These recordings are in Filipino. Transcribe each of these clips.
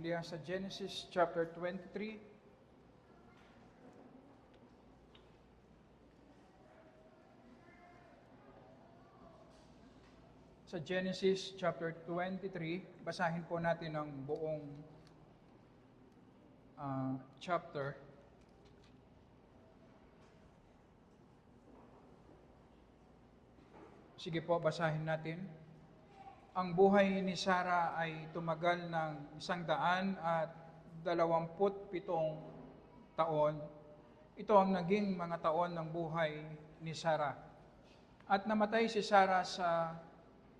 Biblia sa Genesis chapter 23. Sa Genesis chapter 23, basahin po natin ang buong chapter. Sige po, basahin natin. Ang buhay ni Sarah ay tumagal ng 127 taon. Ito ang naging mga taon ng buhay ni Sarah. At namatay si Sarah sa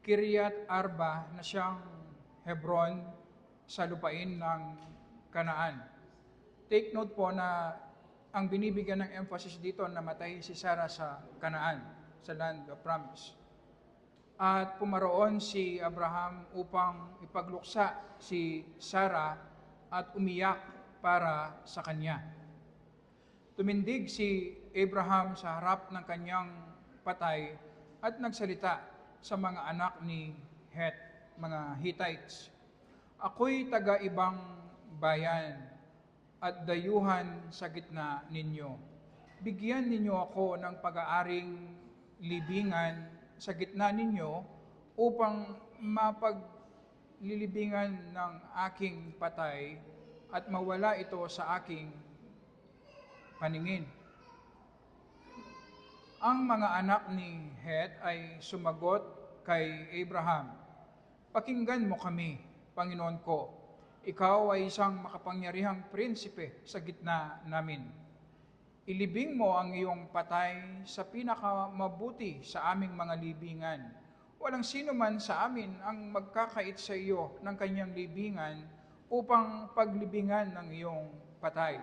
Kiryat Arba na siyang Hebron sa lupain ng Kanaan. Take note po na ang binibigyan ng emphasis dito, namatay si Sarah sa Kanaan, sa land of promise. At pumaroon si Abraham upang ipagluksa si Sarah at umiyak para sa kanya. Tumindig si Abraham sa harap ng kanyang patay at nagsalita sa mga anak ni Het, mga Hittites. Ako'y taga-ibang bayan at dayuhan sa gitna ninyo. Bigyan ninyo ako ng pag-aaring libingan sa gitna ninyo upang mapaglilibingan ng aking patay at mawala ito sa aking paningin. Ang mga anak ni Het ay sumagot kay Abraham, "Pakinggan mo kami, Panginoon ko. Ikaw ay isang makapangyarihang prinsipe sa gitna namin. Ilibing mo ang iyong patay sa pinakamabuti sa aming mga libingan. Walang sino man sa amin ang magkakait sa iyo ng kanyang libingan upang paglibingan ng iyong patay."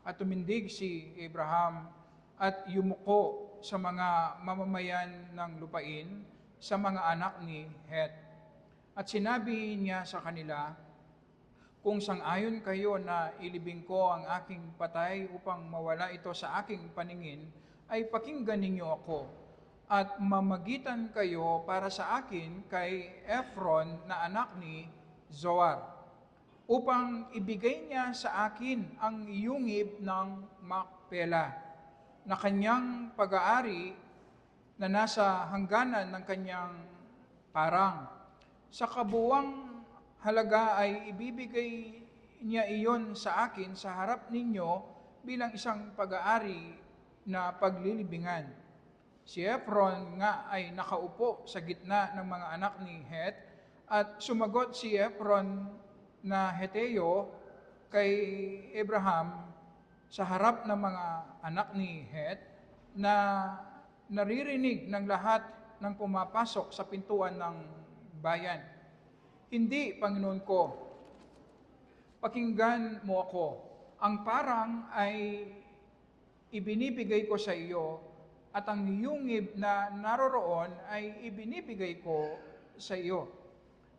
At tumindig si Abraham at yumuko sa mga mamamayan ng lupain, sa mga anak ni Het. At sinabi niya sa kanila, "Kung sang-ayon kayo na ilibing ko ang aking patay upang mawala ito sa aking paningin, ay pakinggan ninyo ako at mamagitan kayo para sa akin kay Ephron na anak ni Zohar, upang ibigay niya sa akin ang yungib ng Makpela na kanyang pag-aari na nasa hangganan ng kanyang parang. Sa kabuwang halaga ay ibibigay niya iyon sa akin sa harap ninyo bilang isang pag-aari na paglilibingan." Si Ephron nga ay nakaupo sa gitna ng mga anak ni Het, at sumagot si Ephron na Heteo kay Abraham sa harap ng mga anak ni Het na naririnig ng lahat ng pumapasok sa pintuan ng bayan. "Hindi, Panginoon ko, pakinggan mo ako. Ang parang ay ibinibigay ko sa iyo at ang yungib na naroroon ay ibinibigay ko sa iyo.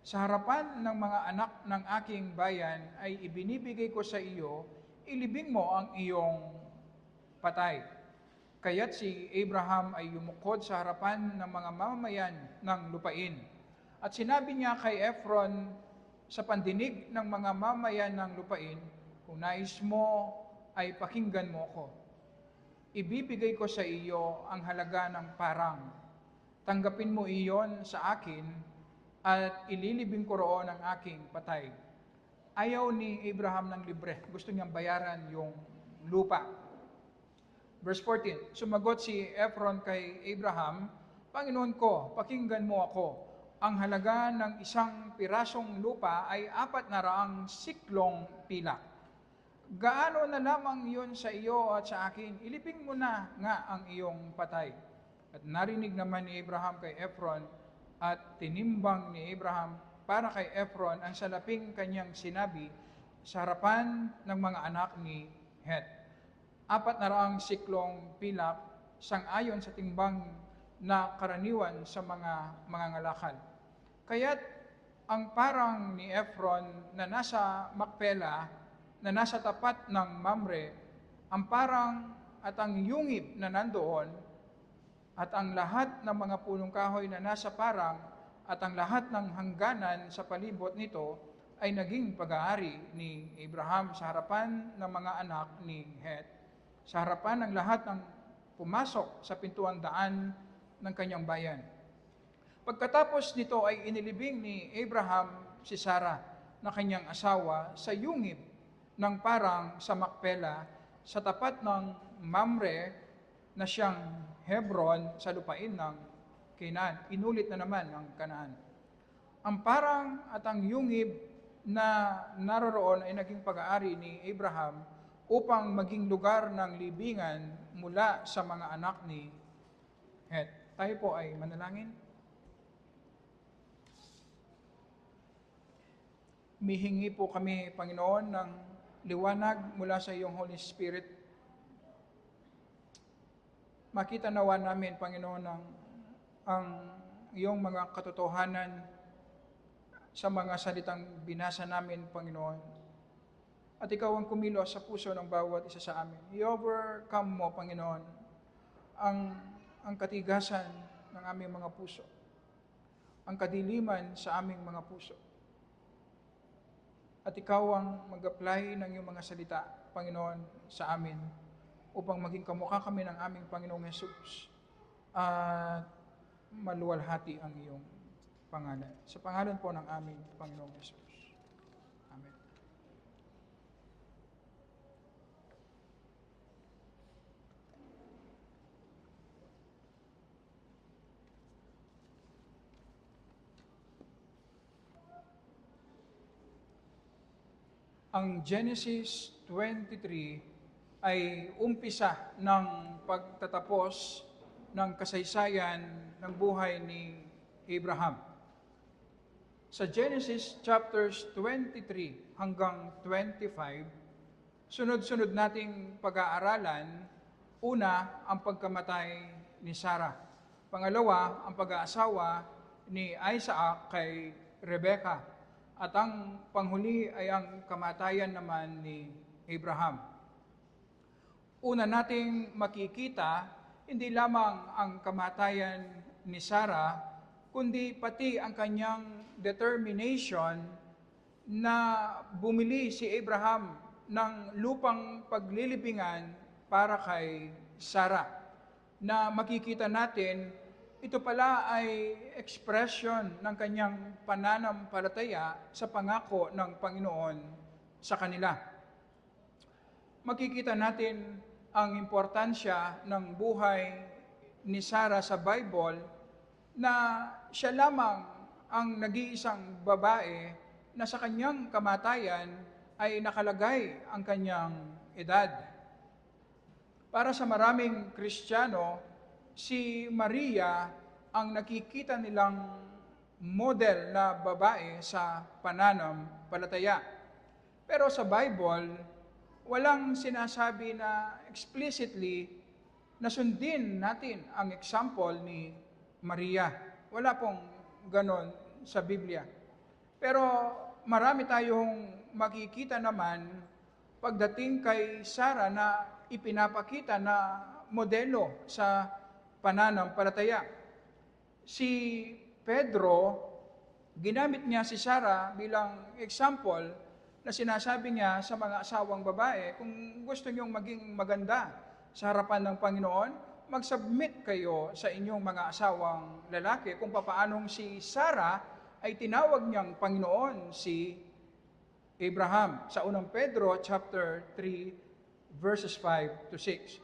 Sa harapan ng mga anak ng aking bayan ay ibinibigay ko sa iyo, ilibing mo ang iyong patay." Kaya't si Abraham ay yumukod sa harapan ng mga mamamayan ng lupain. At sinabi niya kay Ephron sa pandinig ng mga mamamayan ng lupain, "Kung nais mo ay pakinggan mo ko. Ibibigay ko sa iyo ang halaga ng parang. Tanggapin mo iyon sa akin at ililibing ko roon ang aking patay." Ayaw ni Abraham ng libre. Gusto niyang bayaran yung lupa. Verse 14, sumagot si Ephron kay Abraham, "Panginoon ko, pakinggan mo ako. Ang halaga ng isang pirasong lupa ay 400 siklong pilak. Gaano na lamang yun sa iyo at sa akin? Ilibing mo na nga ang iyong patay." At narinig naman ni Abraham kay Ephron, at tinimbang ni Abraham para kay Ephron ang salaping kanyang sinabi sa harapan ng mga anak ni Het. 400 siklong pilak, sang-ayon sa timbang na karaniwan sa mga mangangalakal. Kaya't ang parang ni Ephron na nasa Makpela, na nasa tapat ng Mamre, ang parang at ang yungib na nandoon, at ang lahat ng mga punong kahoy na nasa parang, at ang lahat ng hangganan sa palibot nito, ay naging pag-aari ni Abraham sa harapan ng mga anak ni Het, sa harapan ng lahat ng pumasok sa pintuang daan ng kanyang bayan. Pagkatapos nito ay inilibing ni Abraham si Sarah na kanyang asawa sa yungib ng parang sa Makpela sa tapat ng Mamre na siyang Hebron sa lupain ng Canaan. Inulit na naman ng Kanaan. Ang parang at ang yungib na naroroon ay naging pag-aari ni Abraham upang maging lugar ng libingan mula sa mga anak ni Het. Tayo po ay manalangin. Mihingi po kami, Panginoon, ng liwanag mula sa iyong Holy Spirit. Makita nawa namin, Panginoon, ang iyong mga katotohanan sa mga salitang binasa namin, Panginoon. At ikaw ang kumilos sa puso ng bawat isa sa amin. I-overcome mo, Panginoon, ang katigasan ng aming mga puso, ang kadiliman sa aming mga puso. At ikaw ang mag-apply ng iyong mga salita, Panginoon, sa amin upang maging kamukha kami ng aming Panginoong Jesus at maluwalhati ang iyong pangalan. Sa pangalan po ng aming Panginoong Jesus. Amen. Ang Genesis 23 ay umpisa ng pagtatapos ng kasaysayan ng buhay ni Abraham. Sa Genesis chapters 23 hanggang 25, sunod-sunod nating pag-aaralan, una, ang pagkamatay ni Sarah. Pangalawa, ang pag-aasawa ni Isaac kay Rebekah. At ang panghuli ay ang kamatayan naman ni Abraham. Una nating makikita, hindi lamang ang kamatayan ni Sarah, kundi pati ang kanyang determination na bumili si Abraham ng lupang paglilibingan para kay Sarah. Na makikita natin, ito pala ay expression ng kanyang pananampalataya sa pangako ng Panginoon sa kanila. Makikita natin ang importansya ng buhay ni Sarah sa Bible na siya lamang ang nag-iisang babae na sa kanyang kamatayan ay nakalagay ang kanyang edad. Para sa maraming Kristiyano, si Maria ang nakikita nilang model na babae sa pananampalataya. Pero sa Bible, walang sinasabi na explicitly na sundin natin ang example ni Maria. Wala pong ganon sa Biblia. Pero marami tayong makikita naman pagdating kay Sarah na ipinapakita na modelo sa pananampalataya. Si Pedro, ginamit niya si Sarah bilang example na sinasabi niya sa mga asawang babae, kung gusto niyong maging maganda sa harapan ng Panginoon, mag-submit kayo sa inyong mga asawang lalaki kung papaanong si Sarah ay tinawag niyang Panginoon si Abraham. Sa unang Pedro chapter 3 verses 5 to 6.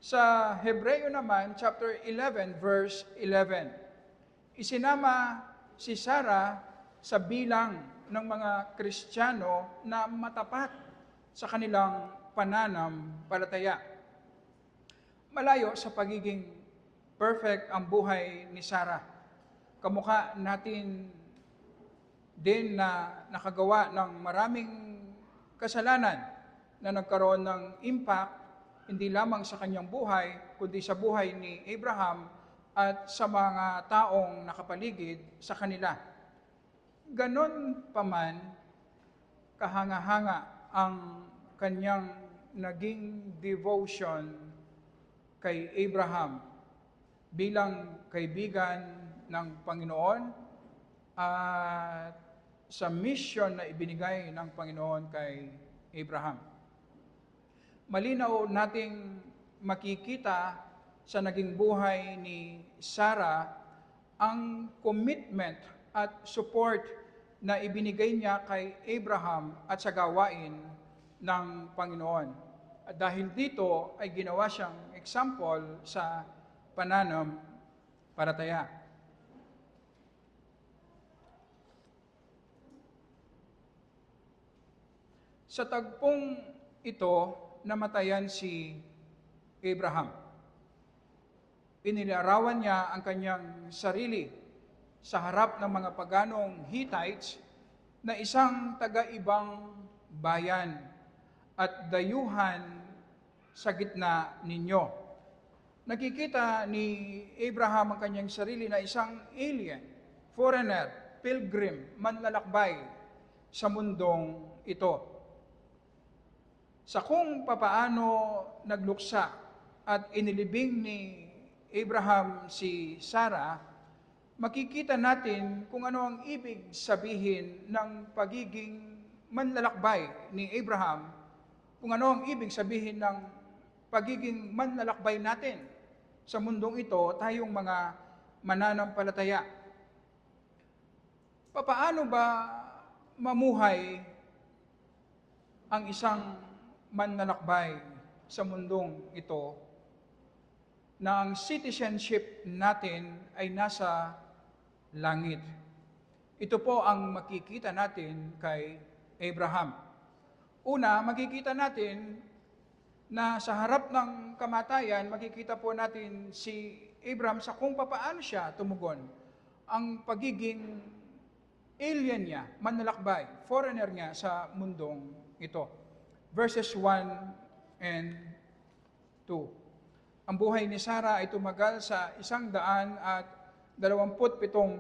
Sa Hebreo naman chapter 11 verse 11. Isinama si Sarah sa bilang ng mga Kristiyano na matapat sa kanilang pananampalataya. Malayo sa pagiging perfect ang buhay ni Sarah. Kamukha natin din na nakagawa ng maraming kasalanan na nagkaroon ng impact hindi lamang sa kanyang buhay, kundi sa buhay ni Abraham at sa mga taong nakapaligid sa kanila. Ganon pa man, kahanga-hanga ang kanyang naging devotion kay Abraham bilang kaibigan ng Panginoon at sa mission na ibinigay ng Panginoon kay Abraham. Malinaw nating makikita sa naging buhay ni Sarah ang commitment at support na ibinigay niya kay Abraham at sa gawain ng Panginoon. At dahil dito ay ginawa siyang example sa pananampalataya. Sa tagpong ito, namatayan si Abraham. Inilarawan niya ang kanyang sarili sa harap ng mga paganong Hittites na isang taga-ibang bayan at dayuhan sa gitna ninyo. Nakikita ni Abraham ang kanyang sarili na isang alien, foreigner, pilgrim, manlalakbay sa mundong ito. Sa kung papaano nagluksa at inilibing ni Abraham si Sarah, makikita natin kung ano ang ibig sabihin ng pagiging manlalakbay ni Abraham, kung ano ang ibig sabihin ng pagiging manlalakbay natin sa mundong ito, tayong mga mananampalataya. Papaano ba mamuhay ang isang manlalakbay sa mundong ito na ang citizenship natin ay nasa langit? Ito po ang makikita natin kay Abraham. Una, makikita natin na sa harap ng kamatayan, makikita po natin si Abraham sa kung papaano siya tumugon. Ang pagiging alien niya, manlalakbay, foreigner niya sa mundong ito. Verses 1 and 2. Ang buhay ni Sarah ay tumagal sa 127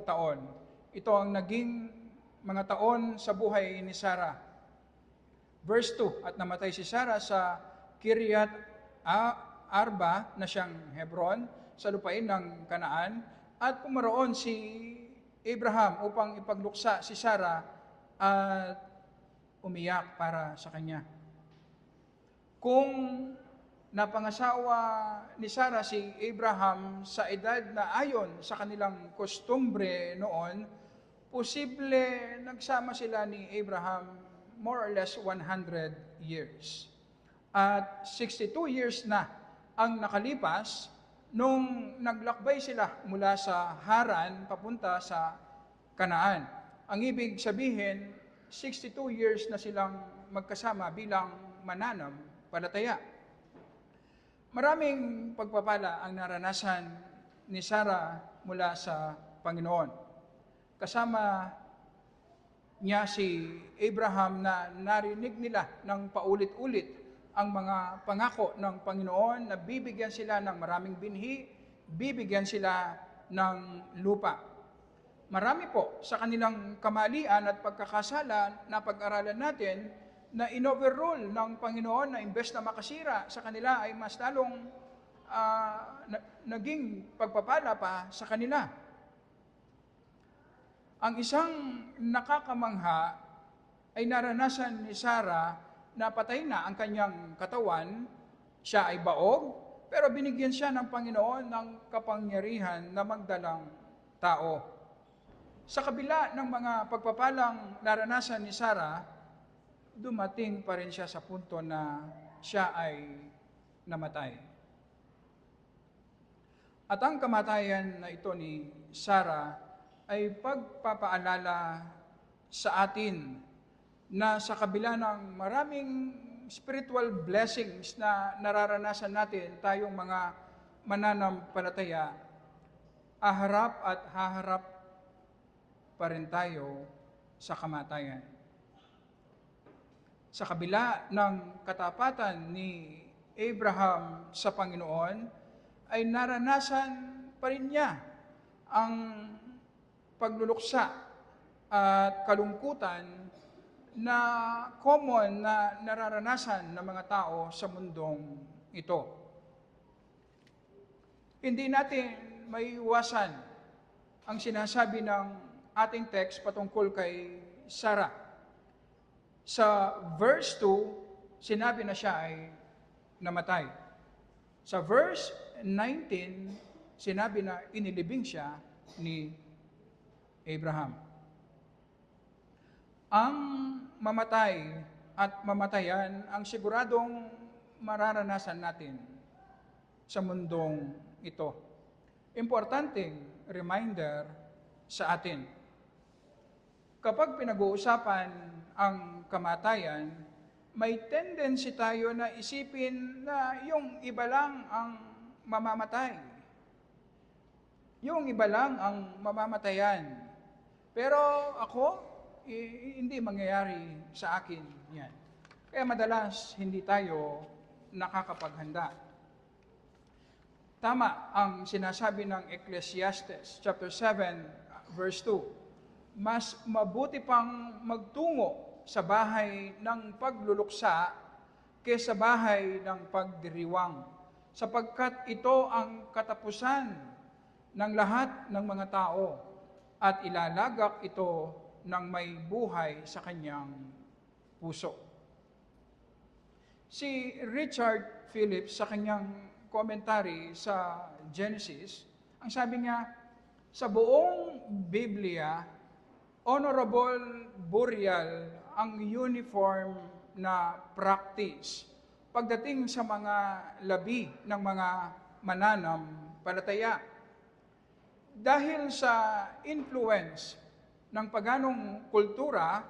taon. Ito ang naging mga taon sa buhay ni Sarah. Verse 2, at namatay si Sarah sa Kiryat Arba na siyang Hebron, sa lupain ng Kanaan, at pumaroon si Abraham upang ipagluksa si Sarah at umiyak para sa kanya. Kung napangasawa ni Sarah si Abraham sa edad na ayon sa kanilang kostumbre noon, posible nagsama sila ni Abraham more or less 100 years. At 62 years na ang nakalipas nung naglakbay sila mula sa Haran papunta sa Kanaan. Ang ibig sabihin, 62 years na silang magkasama bilang mananampalataya. Maraming pagpapala ang naranasan ni Sarah mula sa Panginoon. Kasama niya si Abraham na narinig nila ng paulit-ulit ang mga pangako ng Panginoon na bibigyan sila ng maraming binhi, bibigyan sila ng lupa. Marami po sa kanilang kamalian at pagkakasala na pag-aralan natin na in-overrule ng Panginoon na imbes na makasira sa kanila ay mas lalong naging pagpapala pa sa kanila. Ang isang nakakamangha ay naranasan ni Sarah na patay na ang kanyang katawan, siya ay baog, pero binigyan siya ng Panginoon ng kapangyarihan na magdalang tao. Sa kabila ng mga pagpapalang naranasan ni Sarah, dumating pa rin siya sa punto na siya ay namatay. At ang kamatayan na ito ni Sarah ay pagpapaalala sa atin na sa kabila ng maraming spiritual blessings na nararanasan natin, tayong mga mananampalataya, haharap pa rin tayo sa kamatayan. Sa kabila ng katapatan ni Abraham sa Panginoon, ay naranasan pa rin niya ang pagluluksa at kalungkutan na common na nararanasan ng mga tao sa mundong ito. Hindi natin maiiwasan ang sinasabi ng ating text patungkol kay Sarah. Sa verse 2, sinabi na siya ay namatay. Sa verse 19, sinabi na inilibing siya ni Abraham. Ang mamatay at mamatayan ang siguradong mararanasan natin sa mundong ito. Importanteng reminder sa atin. Kapag pinag-uusapan ang kamatayan, may tendency tayo na isipin na yung iba lang ang mamamatay. Yung iba lang ang mamamatayan. Pero ako, hindi mangyayari sa akin yan. Kaya madalas hindi tayo nakakapaghanda. Tama ang sinasabi ng Ecclesiastes chapter 7 verse 2. Mas mabuti pang magtungo sa bahay ng pagluluksa kaysa bahay ng pagdiriwang, sapagkat ito ang katapusan ng lahat ng mga tao at ilalagak ito ng may buhay sa kanyang puso. Si Richard Phillips sa kanyang commentary sa Genesis, ang sabi niya, sa buong Biblia, honorable burial ang uniform na practice pagdating sa mga labi ng mga mananampalataya. Dahil sa influence ng paganong kultura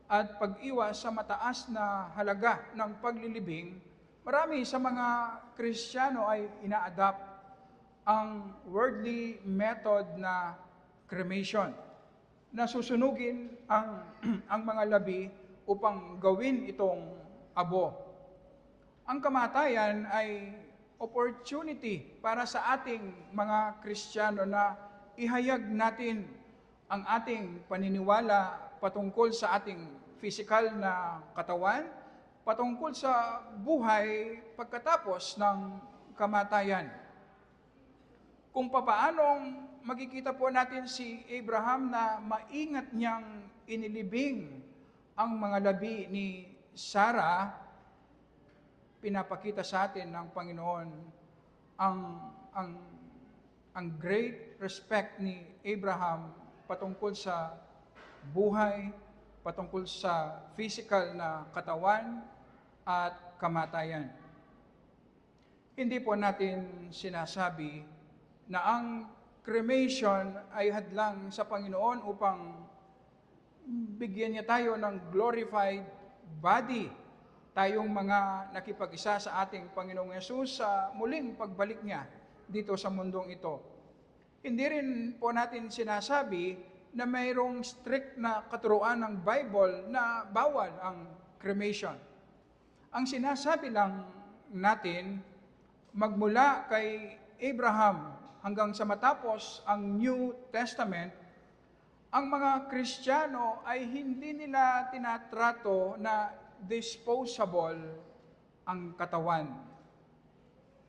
at pag-iwas sa mataas na halaga ng paglilibing, marami sa mga Kristiyano ay ina-adapt ang worldly method na cremation, na susunugin ang mga labi upang gawin itong abo. Ang kamatayan ay opportunity para sa ating mga Kristiyano na ihayag natin ang ating paniniwala patungkol sa ating physical na katawan, patungkol sa buhay pagkatapos ng kamatayan. Kung papaanong makikita po natin si Abraham na maingat niyang inilibing ang mga labi ni Sarah, pinapakita sa atin ng Panginoon ang great respect ni Abraham patungkol sa buhay, patungkol sa physical na katawan at kamatayan. Hindi po natin sinasabi na ang cremation ay hadlang sa Panginoon upang bigyan niya tayo ng glorified body. Tayong mga nakipag-isa sa ating Panginoong Yesus sa muling pagbalik niya dito sa mundong ito. Hindi rin po natin sinasabi na mayroong strict na katuruan ng Bible na bawal ang cremation. Ang sinasabi lang natin, magmula kay Abraham hanggang sa matapos ang New Testament, ang mga Kristiyano ay hindi nila tinatrato na disposable ang katawan.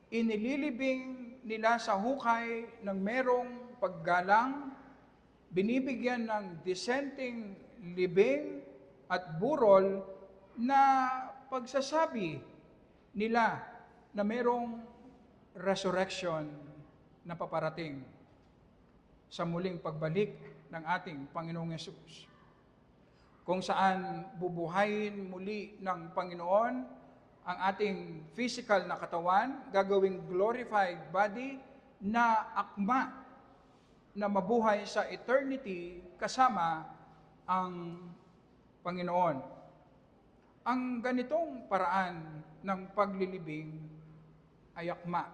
Inililibing nila sa hukay ng merong paggalang, binibigyan ng dissenting libing at burol na pagsasabi nila na merong resurrection na paparating sa muling pagbalik ng ating Panginoong Yesus, kung saan bubuhayin muli ng Panginoon ang ating physical na katawan, gagawing glorified body na akma na mabuhay sa eternity kasama ang Panginoon. Ang ganitong paraan ng paglilibing ay akma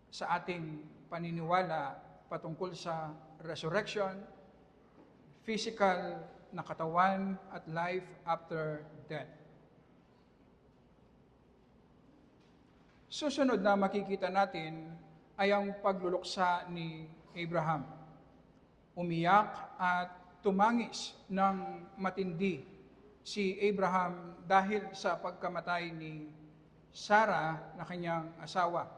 sa ating paniniwala patungkol sa resurrection, physical na katawan at life after death. Susunod na makikita natin ay ang pagluluksa ni Abraham. Umiyak at tumangis ng matindi si Abraham dahil sa pagkamatay ni Sarah na kanyang asawa.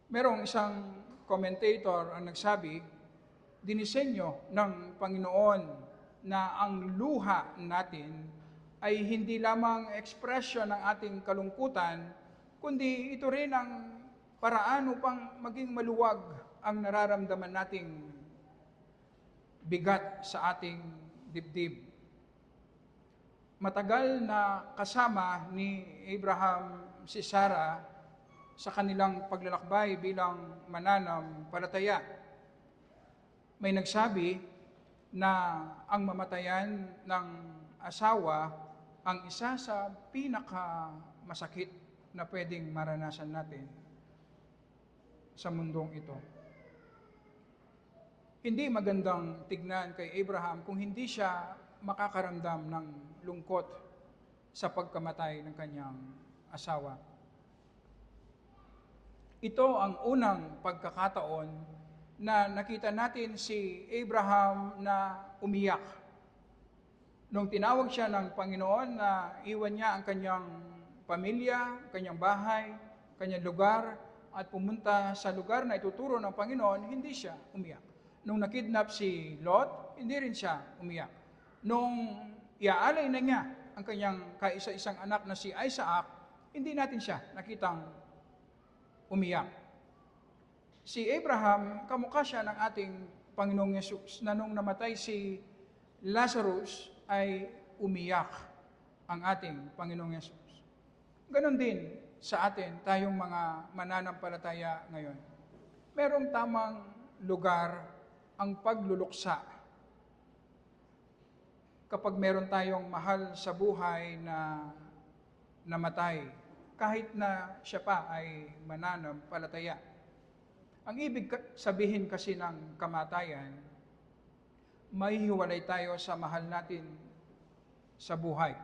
Merong isang commentator ang nagsabi, dinisenyo ng Panginoon na ang luha natin ay hindi lamang ekspresyon ng ating kalungkutan, kundi ito rin ang paraan upang maging maluwag ang nararamdaman nating bigat sa ating dibdib. Matagal na kasama ni Abraham si Sarah sa kanilang paglalakbay bilang mananampalataya. May nagsabi na ang mamatayan ng asawa ang isa sa pinakamasakit na pwedeng maranasan natin sa mundong ito. Hindi magandang tignan kay Abraham kung hindi siya makakaramdam ng lungkot sa pagkamatay ng kanyang asawa. Ito ang unang pagkakataon na nakita natin si Abraham na umiyak. Nung tinawag siya ng Panginoon na iwan niya ang kanyang pamilya, kanyang bahay, kanyang lugar, at pumunta sa lugar na ituturo ng Panginoon, hindi siya umiyak. Nung nakidnap si Lot, hindi rin siya umiyak. Nung iaalay na niya ang kanyang kaisa-isang anak na si Isaac, hindi natin siya nakitang umiyak. Si Abraham, kamukha siya ng ating Panginoong Yesus, na nung namatay si Lazarus, ay umiyak ang ating Panginoong Yesus. Ganon din sa atin, tayong mga mananampalataya ngayon. Merong tamang lugar ang pagluluksa. Kapag meron tayong mahal sa buhay na namatay, kahit na siya pa ay mananampalataya. Ang ibig sabihin kasi ng kamatayan, may hiwalay tayo sa mahal natin sa buhay.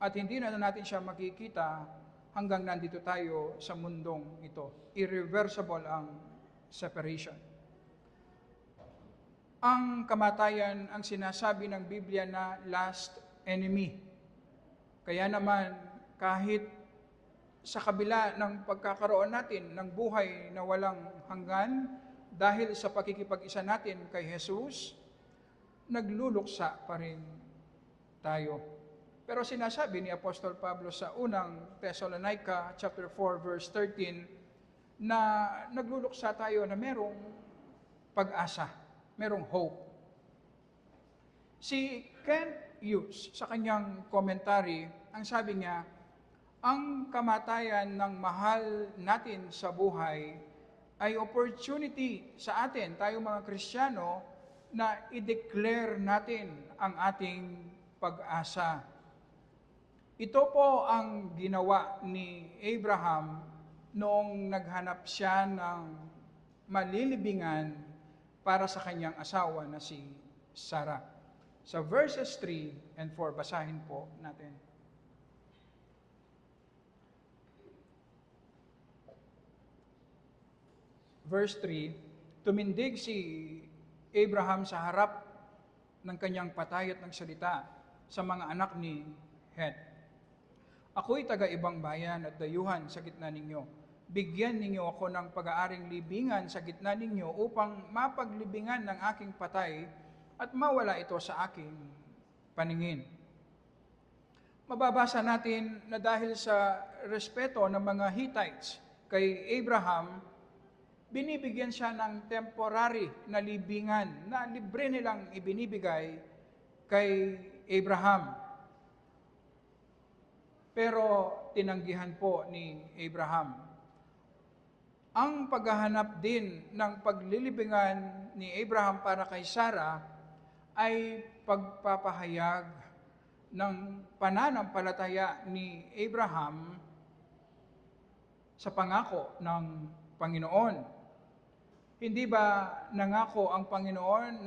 At hindi na natin siya makikita hanggang nandito tayo sa mundong ito. Irreversible ang separation. Ang kamatayan ang sinasabi ng Biblia na last enemy. Kaya naman, kahit sa kabila ng pagkakaroon natin ng buhay na walang hanggan, dahil sa pakikipag-isa natin kay Jesus, nagluluksa pa rin tayo. Pero sinasabi ni Apostol Pablo sa unang Thessalonica chapter 4 verse 13 na nagluluksa tayo na merong pag-asa, merong hope. Si Kent Hughes sa kanyang commentary, ang sabi niya, ang kamatayan ng mahal natin sa buhay ay opportunity sa atin, tayong mga Kristiyano, na i-declare natin ang ating pag-asa. Ito po ang ginawa ni Abraham noong naghanap siya ng malilibingan para sa kanyang asawa na si Sarah. Sa verses 3 and 4, basahin po natin. Verse 3, tumindig si Abraham sa harap ng kanyang patay at nagsalita sa mga anak ni Het. Ako'y taga-ibang bayan at dayuhan sa gitna ninyo. Bigyan ninyo ako ng pag-aaring libingan sa gitna ninyo upang mapaglibingan ng aking patay at mawala ito sa aking paningin. Mababasa natin na dahil sa respeto ng mga Hittites kay Abraham, binibigyan siya ng temporary na libingan na libre nilang ibinibigay kay Abraham. Pero tinanggihan po ni Abraham. Ang paghahanap din ng paglilibingan ni Abraham para kay Sarah ay pagpapahayag ng pananampalataya ni Abraham sa pangako ng Panginoon. Hindi ba nangako ang Panginoon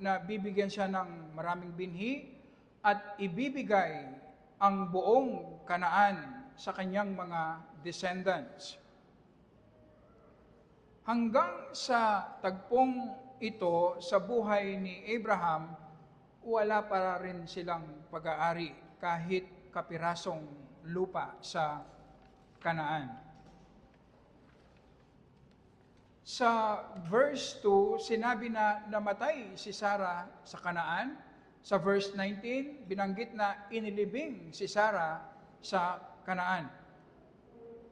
na bibigyan siya ng maraming binhi at ibibigay ang buong Kanaan sa kanyang mga descendants? Hanggang sa tagpong ito sa buhay ni Abraham, wala pa rin silang pag-aari kahit kapirasong lupa sa Kanaan. Sa verse 2, sinabi na namatay si Sarah sa Kanaan. Sa verse 19, binanggit na inilibing si Sarah sa Kanaan.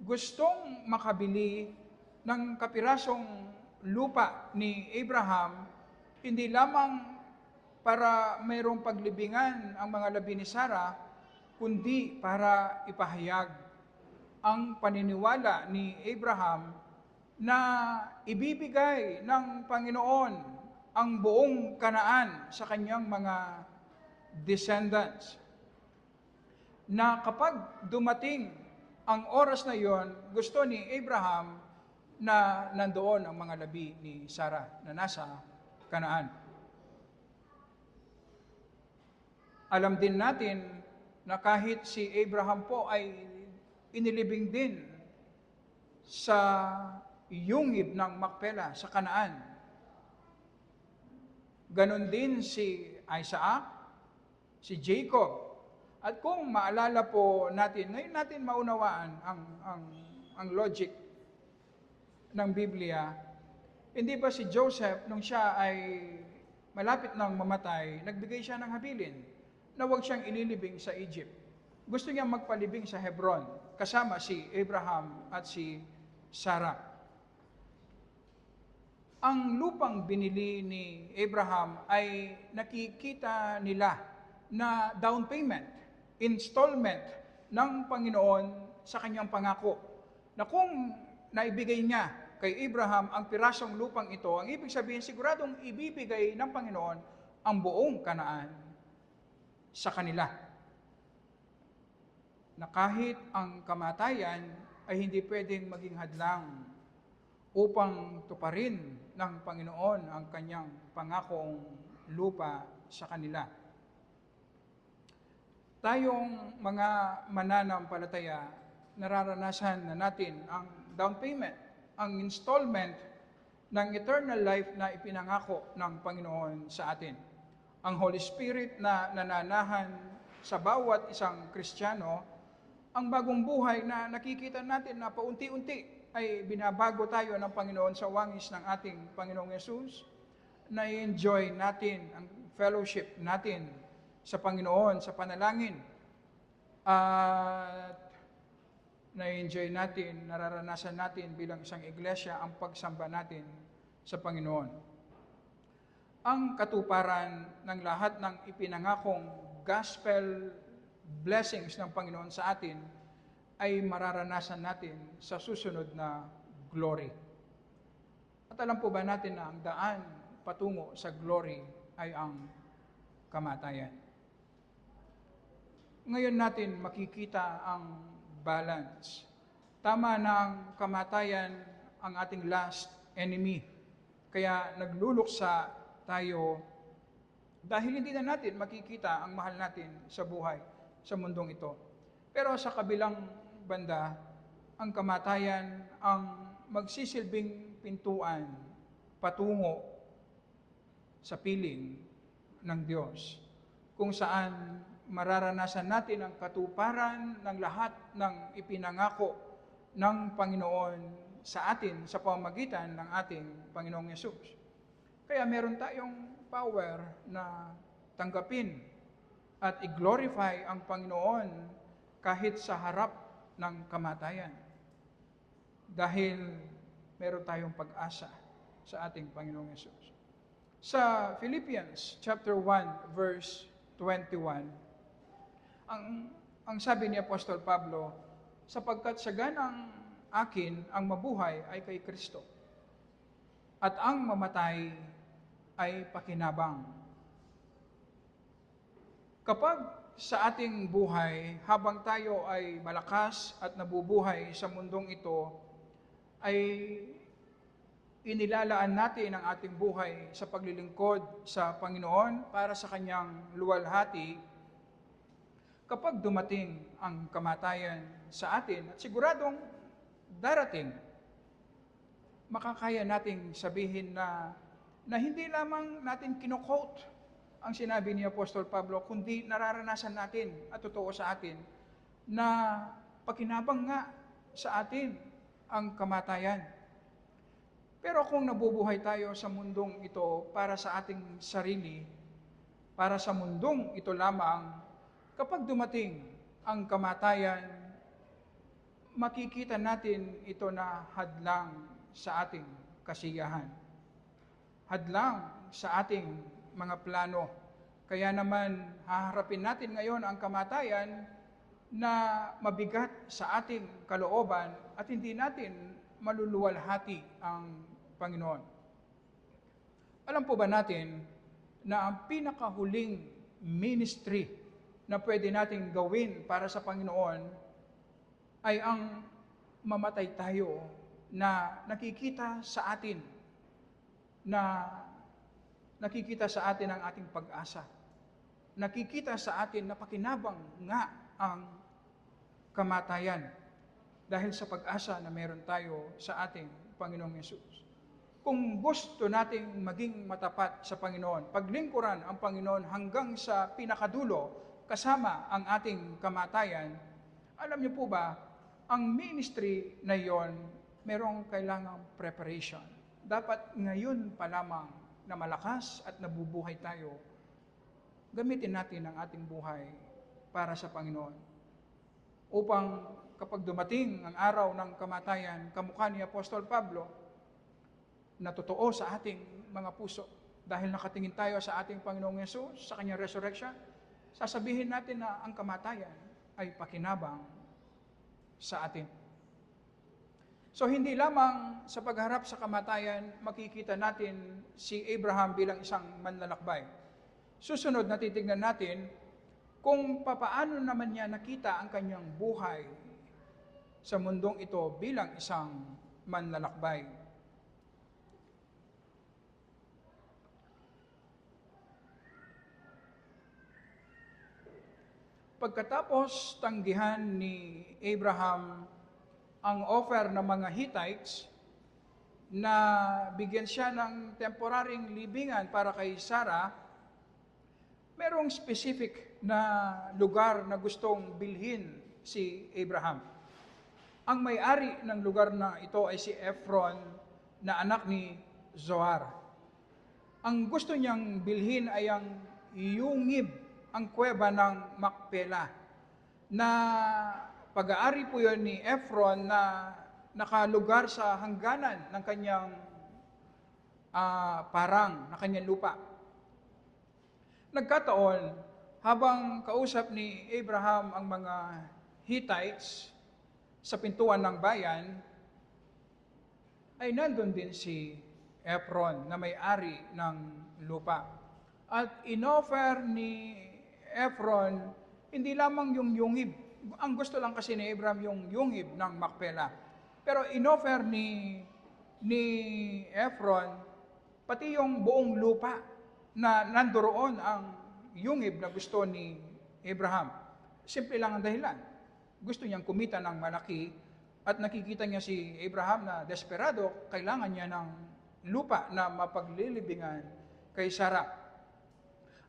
Gustong makabili ng kapirasong lupa ni Abraham, hindi lamang para mayroong paglibingan ang mga labi ni Sarah, kundi para ipahayag ang paniniwala ni Abraham na ibibigay ng Panginoon ang buong Kanaan sa kanyang mga descendants. Na kapag dumating ang oras na yon, gusto ni Abraham na nandoon ang mga labi ni Sarah na nasa Kanaan. Alam din natin na kahit si Abraham po ay inilibing din sa yungib ng Makpela sa Kanaan. Ganon din si Isaac, si Jacob. At kung maalala po natin, ngayon natin maunawaan ang logic ng Biblia, hindi ba si Joseph, nung siya ay malapit nang mamatay, nagbigay siya ng habilin na huwag siyang ililibing sa Egypt. Gusto niya magpalibing sa Hebron, kasama si Abraham at si Sarah. Ang lupang binili ni Abraham ay nakikita nila na down payment, installment ng Panginoon sa kanyang pangako. Na kung naibigay niya kay Abraham ang pirasong lupang ito, ang ibig sabihin siguradong ibibigay ng Panginoon ang buong Kanaan sa kanila. Na kahit ang kamatayan ay hindi pwedeng maging hadlang upang tuparin ng Panginoon ang kanyang pangakong lupa sa kanila. Tayong mga mananampalataya, nararanasan na natin ang down payment, ang installment ng eternal life na ipinangako ng Panginoon sa atin. Ang Holy Spirit na nananahan sa bawat isang Kristiyano, ang bagong buhay na nakikita natin na paunti-unti ay binabago tayo ng Panginoon sa wangis ng ating Panginoong Yesus, na-enjoy natin ang fellowship natin sa Panginoon, sa panalangin, at na-enjoy natin, nararanasan natin bilang isang iglesia ang pagsamba natin sa Panginoon. Ang katuparan ng lahat ng ipinangakong gospel blessings ng Panginoon sa atin ay mararanasan natin sa susunod na glory. At alam po ba natin na ang daan patungo sa glory ay ang kamatayan. Ngayon natin makikita ang balance. Tama na ang kamatayan ang ating last enemy. Kaya nagluluksa tayo dahil hindi na natin makikita ang mahal natin sa buhay, sa mundong ito. Pero sa kabilang banda, ang kamatayan ang magsisilbing pintuan patungo sa piling ng Diyos, kung saan mararanasan natin ang katuparan ng lahat ng ipinangako ng Panginoon sa atin sa pamamagitan ng ating Panginoong Yesus. Kaya meron tayong power na tanggapin at i-glorify ang Panginoon kahit sa harap ng kamatayan. Dahil meron tayong pag-asa sa ating Panginoong Yesus. Sa Philippians chapter 1 verse 21, ang sabi ni Apostol Pablo, sapagkat sa ganang akin ang mabuhay ay kay Kristo, at ang mamatay ay pakinabang. Kapag sa ating buhay, habang tayo ay malakas at nabubuhay sa mundong ito, ay inilalaan natin ang ating buhay sa paglilingkod sa Panginoon para sa kanyang luwalhati. Kapag dumating ang kamatayan sa atin, at siguradong darating, makakaya nating sabihin na hindi lamang natin kino-quote ang sinabi ni Apostol Pablo, kundi nararanasan natin at totoo sa atin na pakinabang nga sa atin ang kamatayan. Pero kung nabubuhay tayo sa mundong ito para sa ating sarili, para sa mundong ito lamang, kapag dumating ang kamatayan, makikita natin ito na hadlang sa ating kasiyahan. Hadlang sa ating mga plano. Kaya naman, haharapin natin ngayon ang kamatayan na mabigat sa ating kalooban at hindi natin maluluwalhati ang Panginoon. Alam po ba natin na ang pinakahuling ministry na pwede nating gawin para sa Panginoon ay ang mamatay tayo na nakikita sa atin ang ating pag-asa. Nakikita sa atin na pakinabang nga ang kamatayan dahil sa pag-asa na meron tayo sa ating Panginoong Yesus. Kung gusto nating maging matapat sa Panginoon, paglingkuran ang Panginoon hanggang sa pinakadulo kasama ang ating kamatayan, alam niyo po ba, ang ministry na iyon, merong kailangang preparation. Dapat ngayon pa lamang na malakas at nabubuhay tayo, gamitin natin ang ating buhay para sa Panginoon. Upang kapag dumating ang araw ng kamatayan, kamukha ni Apostol Pablo, na totoo sa ating mga puso. Dahil nakatingin tayo sa ating Panginoong Yesus, sa kanyang resurrection, sasabihin natin na ang kamatayan ay pakinabang sa atin. So hindi lamang sa pagharap sa kamatayan, makikita natin si Abraham bilang isang manlalakbay. Susunod na titignan natin kung papaano naman niya nakita ang kanyang buhay sa mundong ito bilang isang manlalakbay. Pagkatapos tanggihan ni Abraham ang offer ng mga Hittites na bigyan siya ng temporaryong libingan para kay Sarah, merong specific na lugar na gustong bilhin si Abraham. Ang may-ari ng lugar na ito ay si Ephron na anak ni Zohar. Ang gusto niyang bilhin ay ang Yungib, ang kuweba ng Macpela, na pag-aari po yun ni Ephron na nakalugar sa hangganan ng kanyang parang, na kanyang lupa. Nagkataon, habang kausap ni Abraham ang mga Hittites sa pintuan ng bayan, ay nandun din si Ephron na may-ari ng lupa. At inoffer ni Ephron, hindi lamang yung yungib. Ang gusto lang kasi ni Abraham yung yungib ng Macpela. Pero inoffer ni Ephron, pati yung buong lupa na nandoon ang yungib na gusto ni Abraham. Simple lang ang dahilan. Gusto niyang kumita ng malaki at nakikita niya si Abraham na desperado, kailangan niya ng lupa na mapaglilibingan kay Sarah.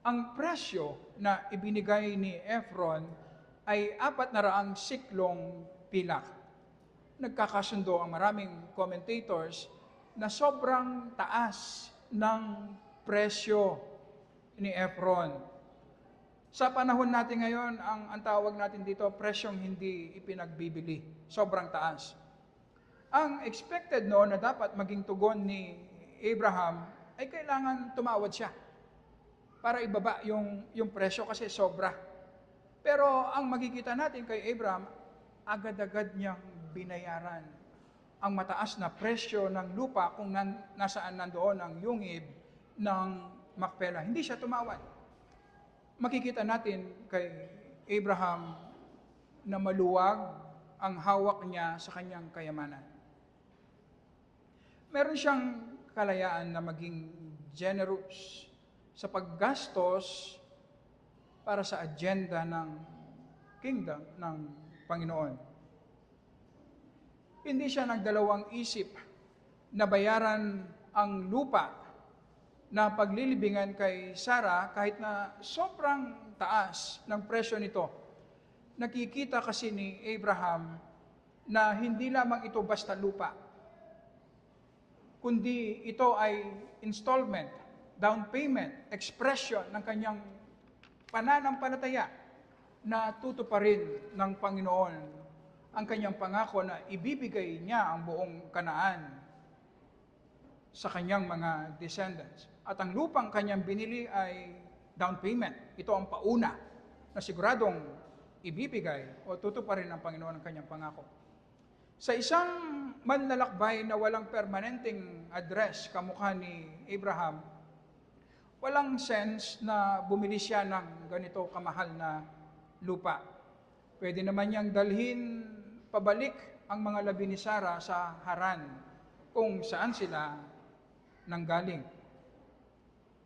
Ang presyo na ibinigay ni Ephron ay 400 siklong pilak. Nagkakasundo ang maraming commentators na sobrang taas ng presyo ni Ephron. Sa panahon natin ngayon, ang tawag natin dito, presyong hindi ipinagbibili. Sobrang taas. Ang expected noon na dapat maging tugon ni Abraham ay kailangan tumawad siya para ibaba yung presyo kasi sobra. Pero ang makikita natin kay Abraham, agad-agad niyang binayaran ang mataas na presyo ng lupa kung nasaan nandoon ang yungib ng Macpela. Hindi siya tumawad. Makikita natin kay Abraham na maluwag ang hawak niya sa kanyang kayamanan. Meron siyang kalayaan na maging generous sa paggastos para sa agenda ng kingdom ng Panginoon. Hindi siya nagdalawang isip na bayaran ang lupa na paglilibingan kay Sarah kahit na sobrang taas ng presyo nito. Nakikita kasi ni Abraham na hindi lamang ito basta lupa. kundi ito ay installment, down payment, expression ng kanyang pananampalataya na tutuparin ng Panginoon ang kanyang pangako na ibibigay niya ang buong Kanaan sa kanyang mga descendants. At ang lupang kanyang binili ay down payment. Ito ang pauna na siguradong ibibigay o tutuparin ng Panginoon ang kanyang pangako. Sa isang manlalakbay na walang permanenteng address kamukha ni Abraham, walang sense na bumili siya ng ganito kamahal na lupa. Pwede naman niyang dalhin pabalik ang mga labi ni Sarah sa Haran kung saan sila nanggaling.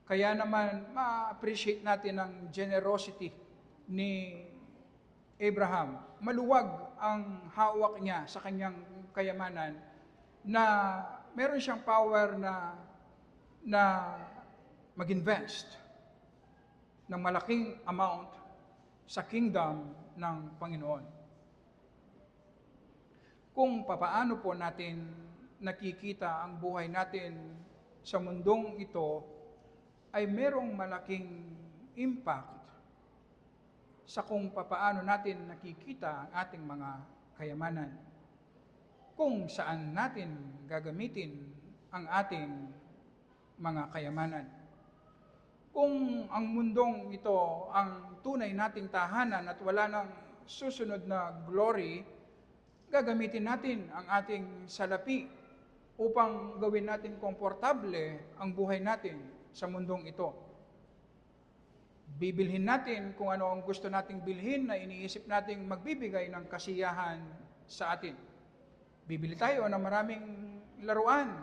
Kaya naman ma-appreciate natin ang generosity ni Abraham. Maluwag ang hawak niya sa kanyang kayamanan na meron siyang power na mag-invest ng malaking amount sa kingdom ng Panginoon. Kung papaano po natin nakikita ang buhay natin sa mundong ito, ay merong malaking impact sa kung papaano natin nakikita ang ating mga kayamanan. Kung saan natin gagamitin ang ating mga kayamanan. Kung ang mundong ito ang tunay nating tahanan at wala nang susunod na glory, gagamitin natin ang ating salapi upang gawin natin komportable ang buhay natin sa mundong ito. Bibilhin natin kung ano ang gusto nating bilhin na iniisip nating magbibigay ng kasiyahan sa atin. Bibili tayo ng maraming laruan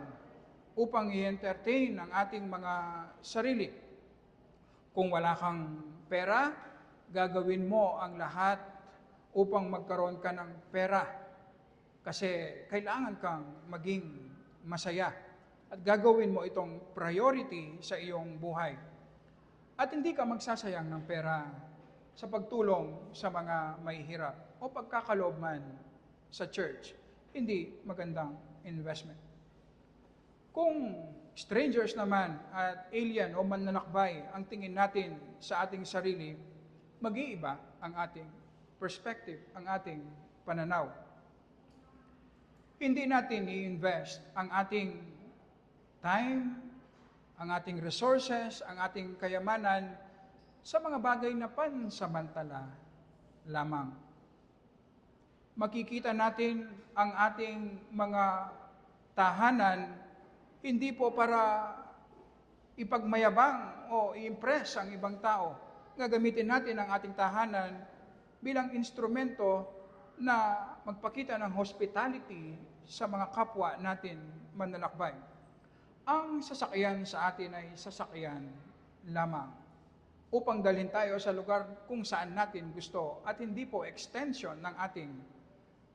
upang i-entertain ang ating mga sarili. Kung wala kang pera, gagawin mo ang lahat upang magkaroon ka ng pera. Kasi kailangan kang maging masaya. At gagawin mo itong priority sa iyong buhay. At hindi ka magsasayang ng pera sa pagtulong sa mga mahihirap o pagkakaloob man sa church. Hindi magandang investment. Kung strangers naman at alien o manlalakbay ang tingin natin sa ating sarili, mag-iiba ang ating perspective, ang ating pananaw. Hindi natin i-invest ang ating time, ang ating resources, ang ating kayamanan sa mga bagay na pansamantala lamang. Makikita natin ang ating mga tahanan hindi po para ipagmayabang o i-impress ang ibang tao. Gagamitin natin ang ating tahanan bilang instrumento na magpakita ng hospitality sa mga kapwa natin manlalakbay. Ang sasakyan sa atin ay sasakyan lamang upang dalhin tayo sa lugar kung saan natin gusto at hindi po extension ng ating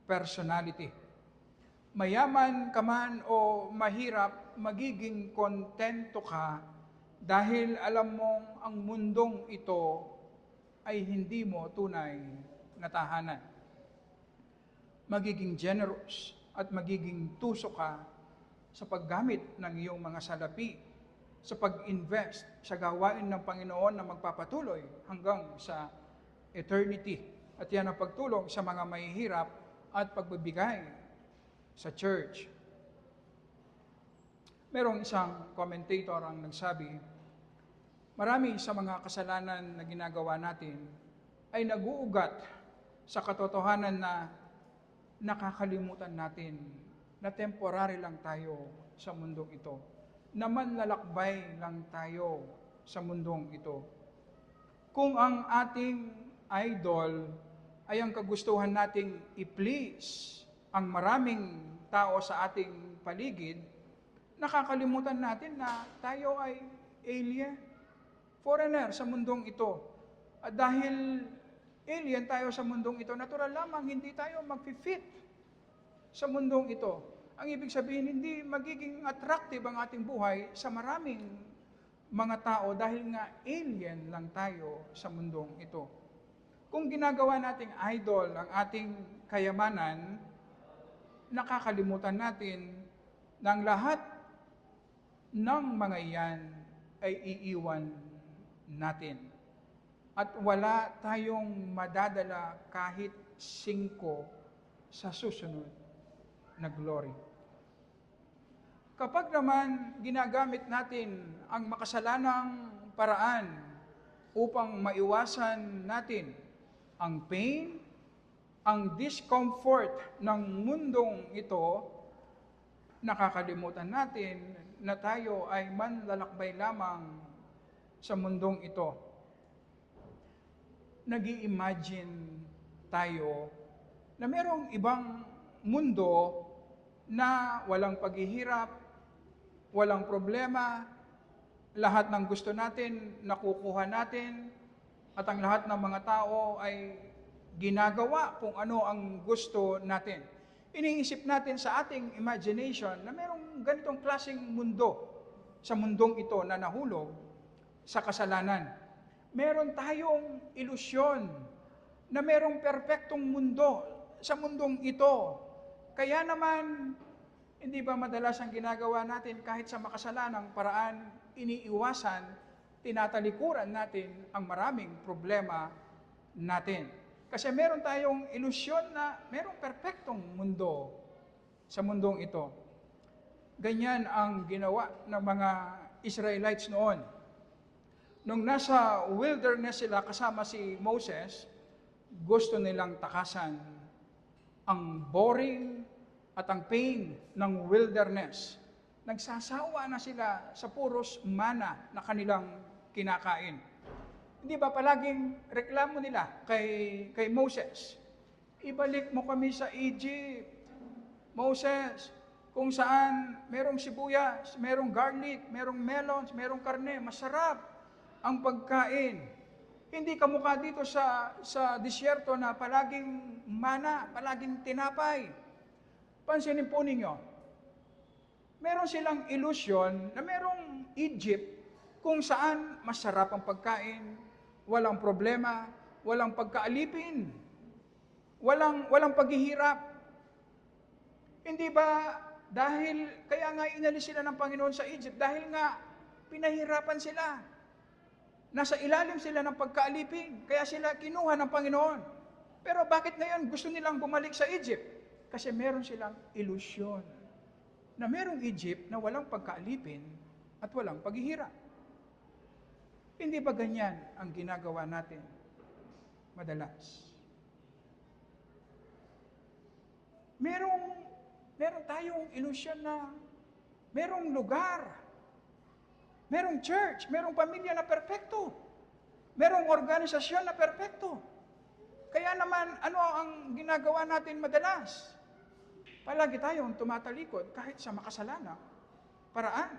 personality. Mayaman ka man o mahirap, magiging kontento ka dahil alam mong ang mundong ito ay hindi mo tunay na tahanan. Magiging generous at magiging tuso ka sa paggamit ng iyong mga salapi, sa pag-invest sa gawain ng Panginoon na magpapatuloy hanggang sa eternity. At yan ang pagtulong sa mga mahihirap at pagbibigay sa church. Merong isang commentator ang nagsabi, marami sa mga kasalanan na ginagawa natin ay nag-uugat sa katotohanan na nakakalimutan natin na temporary lang tayo sa mundong ito, na manlalakbay lang tayo sa mundong ito. Kung ang ating idol ay ang kagustuhan nating i-please ang maraming tao sa ating paligid, nakakalimutan natin na tayo ay alien, foreigner sa mundong ito. At dahil alien tayo sa mundong ito, natural lamang hindi tayo mag-fit sa mundong ito. Ang ibig sabihin, hindi magiging attractive ang ating buhay sa maraming mga tao dahil nga alien lang tayo sa mundong ito. Kung ginagawa nating idol ang ating kayamanan, nakakalimutan natin na ang lahat ng mga iyan ay iiwan natin. At wala tayong madadala kahit 5 sa susunod na glory. Kapag naman ginagamit natin ang makasalanang paraan upang maiwasan natin ang pain, ang discomfort ng mundong ito, nakakalimutan natin na tayo ay manlalakbay lamang sa mundong ito. Nag-i-imagine tayo na merong ibang mundo na walang paghihirap, walang problema, lahat ng gusto natin, nakukuha natin, at ang lahat ng mga tao ay ginagawa kung ano ang gusto natin. Iniisip natin sa ating imagination na merong ganitong klaseng mundo sa mundong ito na nahulog sa kasalanan. Meron tayong ilusyon na merong perpektong mundo sa mundong ito. Kaya naman, hindi ba madalas ang ginagawa natin kahit sa makasalanang paraan, iniiwasan, tinatalikuran natin ang maraming problema natin. Kasi meron tayong ilusyon na merong perpektong mundo sa mundong ito. Ganyan ang ginawa ng mga Israelites noon. Nung nasa wilderness sila kasama si Moses, gusto nilang takasan ang boring at ang pain ng wilderness. Nagsasawa na sila sa puros mana na kanilang kinakain. Hindi ba palaging reklamo nila kay Moses? Ibalik mo kami sa Egypt. Moses, kung saan merong sibuyas, merong garlic, merong melons, merong karne, masarap ang pagkain. Hindi kamukha dito sa disyerto na palaging mana, palaging tinapay. Pansinin po ninyo, meron silang illusion na merong Egypt kung saan masarap ang pagkain, walang problema, walang pagkaalipin, walang paghihirap. Hindi ba dahil, kaya nga inalis sila ng Panginoon sa Egypt, dahil nga pinahirapan sila. Nasa ilalim sila ng pagkaalipin, kaya sila kinuha ng Panginoon. Pero bakit ngayon gusto nilang bumalik sa Egypt? Kasi meron silang ilusyon na merong Egypt na walang pagkaalipin at walang paghihirap. Hindi ba ganyan ang ginagawa natin madalas? Meron tayong ilusyon na merong lugar, merong church, merong pamilya na perpekto, merong organisasyon na perpekto. Kaya naman, ano ang ginagawa natin madalas? Palagi tayong tumatalikod kahit sa makasalanang paraan.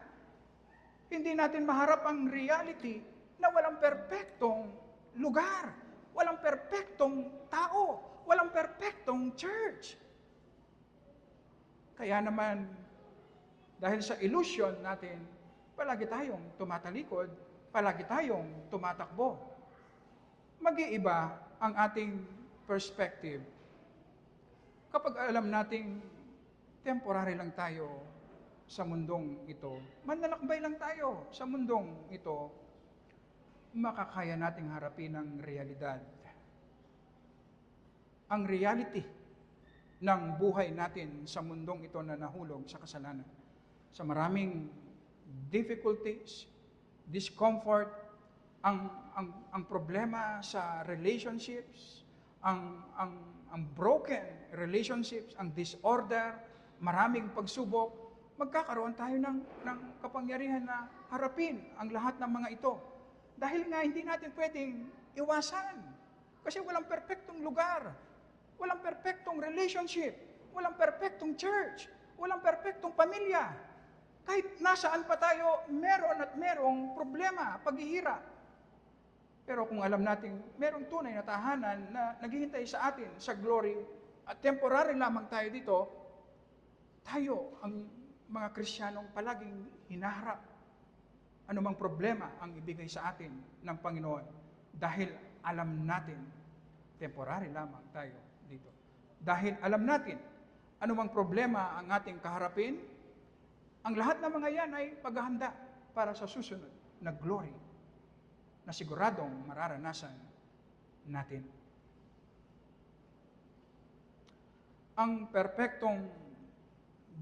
Hindi natin maharap ang reality na walang perpektong lugar, walang perpektong tao, walang perpektong church. Kaya naman, dahil sa illusion natin, palagi tayong tumatalikod, palagi tayong tumatakbo. Mag-iiba ang ating perspective. Kapag alam nating temporary lang tayo sa mundong ito, manlalakbay lang tayo sa mundong ito, makakaya nating harapin ang realidad. Ang reality ng buhay natin sa mundong ito na nahulog sa kasalanan. Sa maraming difficulties, discomfort, ang problema sa relationships, ang broken relationships, ang disorder, maraming pagsubok, magkakaroon tayo ng kapangyarihan na harapin ang lahat ng mga ito. Dahil nga hindi natin pwedeng iwasan. Kasi walang perpektong lugar, walang perpektong relationship, walang perpektong church, walang perpektong pamilya. Kahit nasaan pa tayo, meron at merong problema, paghihirap. Pero kung alam natin, merong tunay na tahanan na naghihintay sa atin sa glory at temporary lamang tayo dito, tayo, ang mga Kristiyanong palaging hinaharap anumang problema ang ibigay sa atin ng Panginoon dahil alam natin, temporary lamang tayo dito. Dahil alam natin, anumang problema ang ating kaharapin, Ang lahat ng mga yan ay paghahanda para sa susunod na glory na siguradong mararanasan natin. Ang perpektong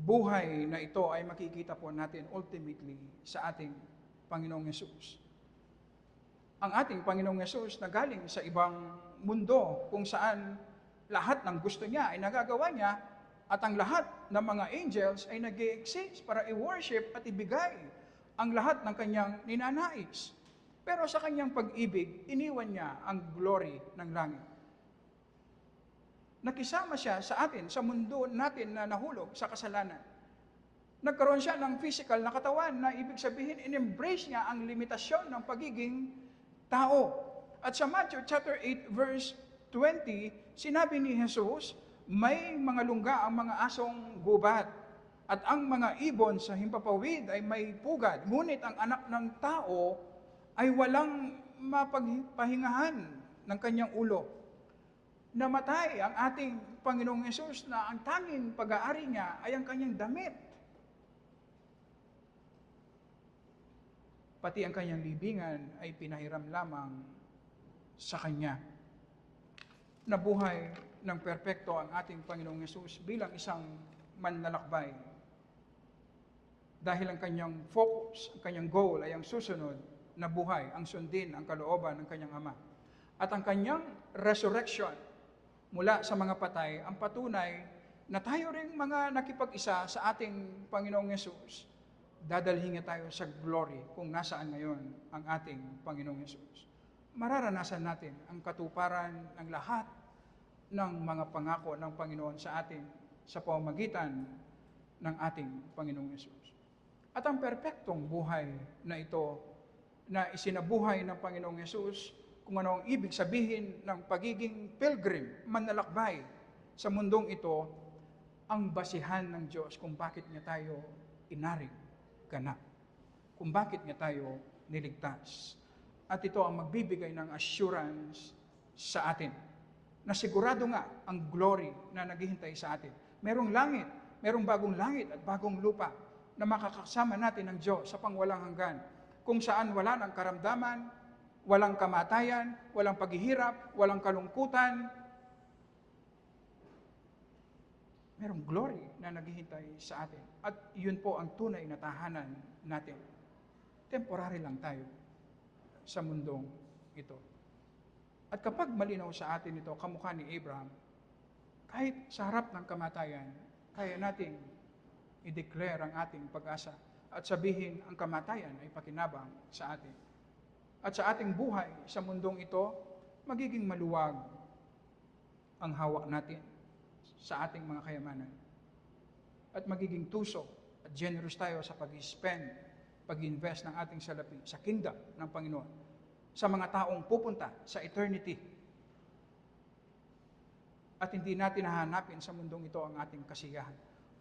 buhay na ito ay makikita po natin ultimately sa ating Panginoong Yesus. Ang ating Panginoong Yesus na galing sa ibang mundo kung saan lahat ng gusto niya ay nagagawa niya at ang lahat ng mga angels ay nag-i-exist para i-worship at ibigay ang lahat ng kanyang ninanais. Pero sa kanyang pag-ibig, iniwan niya ang glory ng langit. Nakisama siya sa atin, sa mundo natin na nahulog sa kasalanan. Nagkaroon siya ng physical na katawan na ibig sabihin, in-embrace niya ang limitasyon ng pagiging tao. At sa Matthew chapter 8 verse 20, sinabi ni Jesus, may mga lungga ang mga asong gubat at ang mga ibon sa himpapawid ay may pugad. Ngunit ang anak ng tao ay walang mapagpahingahan ng kanyang ulo. Namatay ang ating Panginoong Yesus na ang tanging pag-aari niya ay ang kanyang damit. Pati ang kanyang libingan ay pinahiram lamang sa kanya. Nabuhay ng perpekto ang ating Panginoong Yesus bilang isang manlalakbay. Dahil ang kanyang focus, ang kanyang goal ay ang susunod na buhay, ang sundin, ang kalooban ng kanyang Ama. At ang kanyang resurrection mula sa mga patay, ang patunay na tayo ring mga nakipag-isa sa ating Panginoong Yesus, dadalhin niya tayo sa glory kung nasaan ngayon ang ating Panginoong Yesus. Mararanasan natin ang katuparan ng lahat ng mga pangako ng Panginoon sa atin sa pamamagitan ng ating Panginoong Yesus. At ang perpektong buhay na ito na isinabuhay ng Panginoong Yesus, kung ano ang ibig sabihin ng pagiging pilgrim, manlalakbay sa mundong ito, ang basihan ng Diyos kung bakit niya tayo inaring ganap, kung bakit niya tayo niligtas. At ito ang magbibigay ng assurance sa atin, na sigurado nga ang glory na naghihintay sa atin. Merong langit, merong bagong langit at bagong lupa na makakasama natin ng Diyos sa pangwalang hanggan, kung saan wala ng karamdaman, walang kamatayan, walang paghihirap, walang kalungkutan. Merong glory na naghihintay sa atin. At yun po ang tunay na tahanan natin. Temporary lang tayo sa mundong ito. At kapag malinaw sa atin ito, kamukha ni Abraham, kahit sa harap ng kamatayan, kaya nating i-declare ang ating pag-asa at sabihin ang kamatayan ay pakinabang sa atin. At sa ating buhay sa mundong ito, magiging maluwag ang hawak natin sa ating mga kayamanan. At magiging tuso at generous tayo sa pag-spend, pag-invest ng ating salapi sa kingdom ng Panginoon, sa mga taong pupunta sa eternity. At hindi natin hahanapin sa mundong ito ang ating kasiyahan.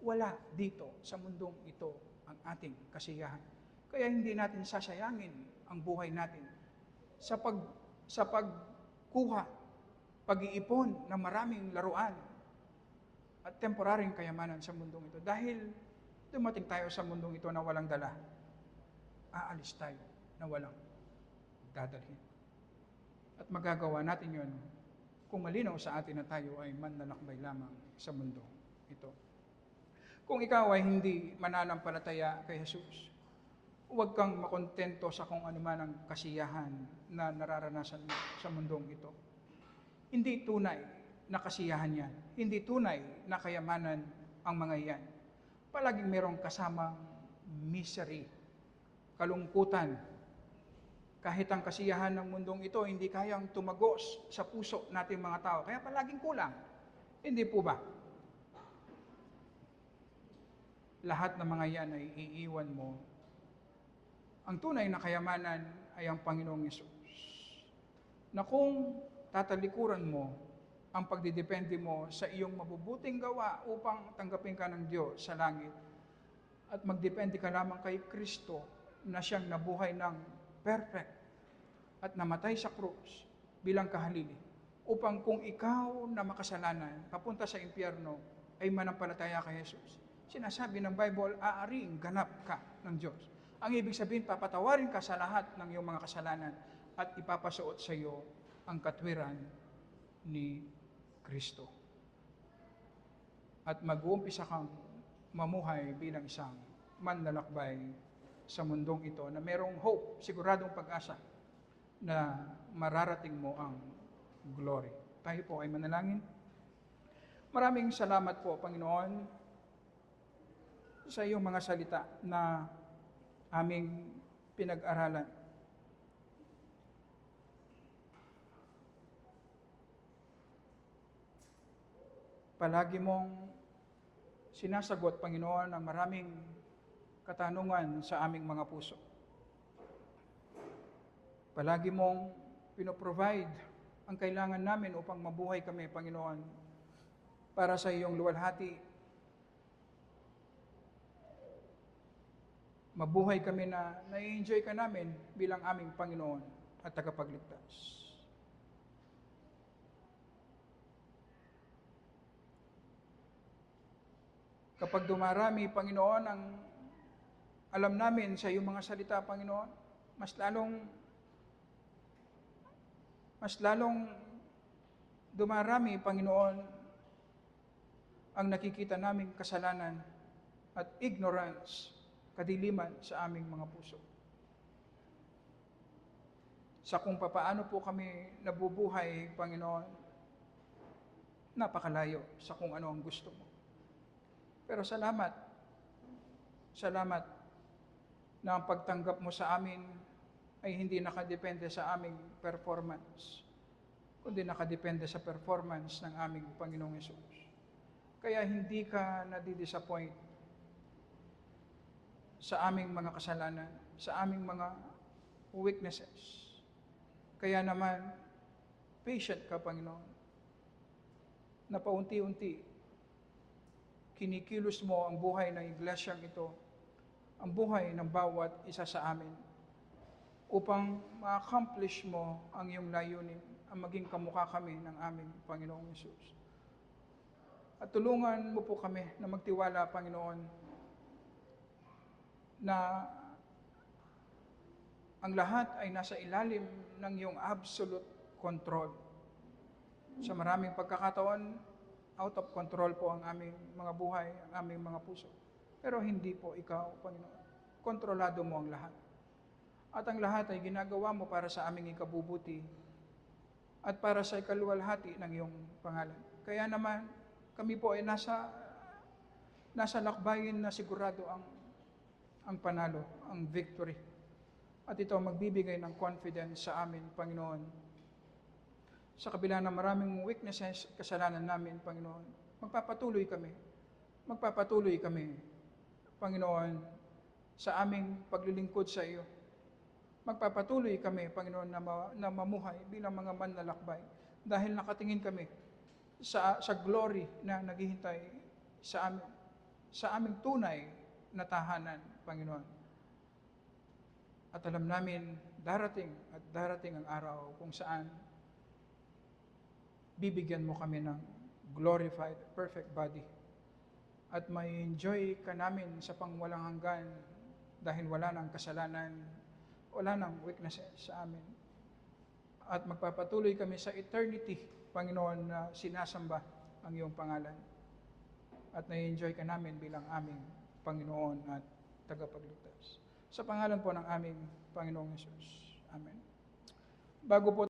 Wala dito sa mundong ito ang ating kasiyahan. Kaya hindi natin sasayangin ang buhay natin sa pagkuha, pag-iipon ng maraming laruan at temporaryong kayamanan sa mundong ito. Dahil dumating tayo sa mundong ito na walang dala, aalis tayo na walang dadalhin. At magagawa natin yun kung malinaw sa atin na tayo ay manlalakbay lamang sa mundo ito. Kung ikaw ay hindi mananampalataya kay Jesus, huwag kang makontento sa kung ano man ang kasiyahan na nararanasan mo sa mundong ito. Hindi tunay na kasiyahan yan. Hindi tunay na kayamanan ang mga yan. Palaging merong kasamang misery, kalungkutan. Kahit ang kasiyahan ng mundong ito, hindi kayang tumagos sa puso nating mga tao. Kaya palaging kulang. Hindi po ba? Lahat ng mga yan ay iiwan mo. Ang tunay na kayamanan ay ang Panginoong Yesus. Na kung tatalikuran mo ang pagdidepende mo sa iyong mabubuting gawa upang tanggapin ka ng Diyos sa langit, at magdepende ka lamang kay Kristo na siyang nabuhay ng perfect at namatay sa krus bilang kahalili, upang kung ikaw na makasalanan, papunta sa impyerno, ay manampalataya kay Jesus, sinasabi ng Bible, aariing ganap ka ng Diyos. Ang ibig sabihin, papatawarin ka sa lahat ng iyong mga kasalanan at ipapasuot sa iyo ang katwiran ni Kristo. At mag-uumpisa kang mamuhay bilang isang manlalakbay sa mundong ito na merong hope, siguradong pag-asa na mararating mo ang glory. Tayo po ay manalangin. Maraming salamat po, Panginoon, sa iyong mga salita na aming pinag-aralan. Palagi mong sinasagot, Panginoon, ang maraming katanungan sa aming mga puso. Palagi mong pinoprovide ang kailangan namin upang mabuhay kami, Panginoon, para sa iyong luwalhati. Mabuhay kami na nai-enjoy ka namin bilang aming Panginoon at tagapagligtas. Kapag dumarami, Panginoon, ang alam namin sa iyong mga salita, Panginoon, mas lalong dumarami, Panginoon, ang nakikita naming kasalanan at ignorance, kadiliman sa aming mga puso. Sa kung papaano po kami nabubuhay, Panginoon, napakalayo sa kung ano ang gusto mo. Pero salamat na ang pagtanggap mo sa amin ay hindi nakadepende sa aming performance, kundi nakadepende sa performance ng aming Panginoong Hesus. Kaya hindi ka nadidisappoint sa aming mga kasalanan, sa aming mga weaknesses. Kaya naman, patient ka, Panginoon, na paunti-unti, kinikilos mo ang buhay ng iglesyang ito, ang buhay ng bawat isa sa amin, upang ma-accomplish mo ang iyong layunin, ang maging kamukha kami ng aming Panginoong Hesus. At tulungan mo po kami na magtiwala, Panginoon, na ang lahat ay nasa ilalim ng iyong absolute control. Sa maraming pagkakataon, out of control po ang aming mga buhay, ang aming mga puso. Pero hindi po ikaw, Panginoon. Kontrolado mo ang lahat. At ang lahat ay ginagawa mo para sa aming ikabubuti at para sa ikaluwalhati ng iyong pangalan. Kaya naman, kami po ay nasa lakbayin na sigurado ang panalo, ang victory. At ito magbibigay ng confidence sa amin, Panginoon. Sa kabila ng maraming weaknesses, kasalanan namin, Panginoon, magpapatuloy kami, Panginoon, sa aming paglilingkod sa iyo. Magpapatuloy kami, Panginoon, na mamuhay bilang mga manlalakbay dahil nakatingin kami sa glory na naghihintay sa aming tunay na tahanan, Panginoon. At alam namin, darating ang araw kung saan bibigyan mo kami ng glorified, perfect body. At may enjoy ka namin sa pangwalang hanggan dahil wala nang kasalanan, wala nang weaknesses sa amin. At magpapatuloy kami sa eternity, Panginoon, na sinasamba ang iyong pangalan. At na-enjoy ka namin bilang aming Panginoon at tagapagligtas. Sa pangalan po ng aming Panginoong Hesus. Amen. Bago po